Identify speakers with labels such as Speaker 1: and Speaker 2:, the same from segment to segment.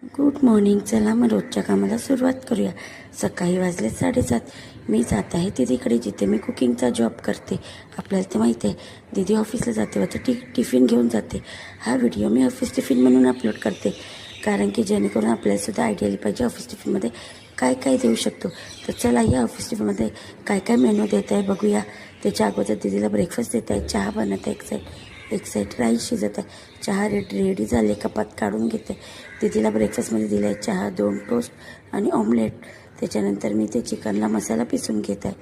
Speaker 1: Good morning. चला मग रोजच्या कामाला सुरुवात करूया. सकाळी वाजले 7:30. मी जात आहे दीदीकडे, जिथे मी कुकिंगचा जॉब करते. आपल्याला ते माहिती आहे, दीदी ऑफिसला जाते व टिफिन घेऊन जाते. हा व्हिडिओ मी ऑफिस टिफिन म्हणून अपलोड करते, कारण की जेणेकरून आपल्यालासुद्धा आयडिया आली पाहिजे ऑफिस टिफिनमध्ये काय काय देऊ शकतो. तर चला या ऑफिस टिफिनमध्ये काय काय मेनू देत आहे बघूया. त्याच्या अगोदर दीदीला ब्रेकफास्ट देत आहे. चहा बनत आहे, एक साईड राईस शिजत आहे. चहा रेडी झाले, कपात काढून घेते. दीदीला ब्रेकफास्टमध्ये दिला आहे चहा, 2 टोस्ट आणि ऑमलेट. त्याच्यानंतर मी ते चिकनला मसाला पिसून घेत आहे.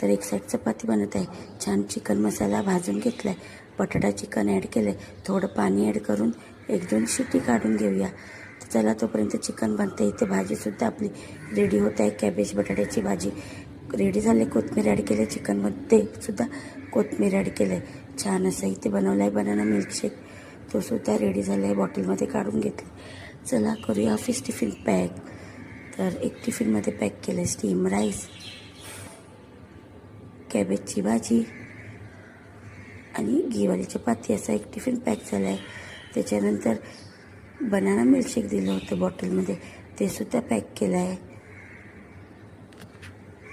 Speaker 1: तर एक साईड चपाती बनत आहे. छान चिकन मसाला भाजून घेतला आहे. बटाटा चिकन ॲड केलं आहे. थोडं पाणी ॲड करून 1-2 शिटी काढून घेऊया. तर चला तोपर्यंत चिकन बनते. इथे भाजीसुद्धा आपली रेडी होत आहे. कॅबेज बटाट्याची भाजी रेडी झाली. कोथिंबीर ॲड केली. चिकनमध्ये सुद्धा कोथिंबीर ॲड केलं आहे. छान असं इथे बनवलं आहे बनाना मिल्कशेक. तो सुद्धा रेडी झाला आहे. बॉटलमध्ये काढून घेतले. चला करूया ऑफिस टिफिन पॅक. तर एक टिफिनमध्ये पॅक केलं स्टीम राईस, कॅबेजची भाजी आणि घीवाली चपाती. असा एक टिफिन पॅक झाला आहे. त्याच्यानंतर बनाना मिल्कशेक दिलं होतं बॉटलमध्ये, ते सुद्धा पॅक केलं आहे.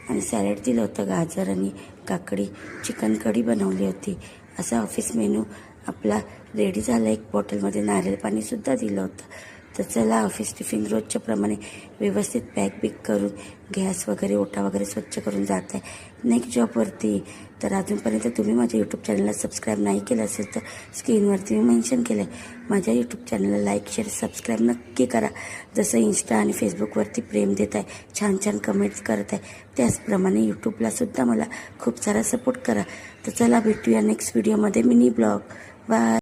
Speaker 1: आणि सॅलड दिलं होतं, गाजर आणि काकडी. चिकन कढी बनवली होती. असा ऑफिस मेनू आपला रेडी झाला. एक बॉटलमध्ये नारळ पाणीसुद्धा दिलं होतं. तर चला ऑफिस टिफिन रोजच्या प्रमाणे व्यवस्थित पॅक करून गॅस वगैरे ओटा वगैरे स्वच्छ करून जात आहे नेक्स्ट जॉबवरती. तर अजूनपर्यंत तुम्ही माझ्या यूट्यूब चॅनलला सबस्क्राईब नाही केलं असेल तर स्क्रीनवरती मी मेन्शन केलं आहे. माझ्या यूट्यूब चॅनलला लाईक शेअर सबस्क्राईब नक्की करा. जसं इंस्टा आणि फेसबुकवरती प्रेम देत आहे, छान छान कमेंट्स करत आहे, त्याचप्रमाणे यूट्यूबलासुद्धा मला खूप सारा सपोर्ट करा. तर चला भेटूया नेक्स्ट व्हिडिओमध्ये मिनी ब्लॉग. बाय.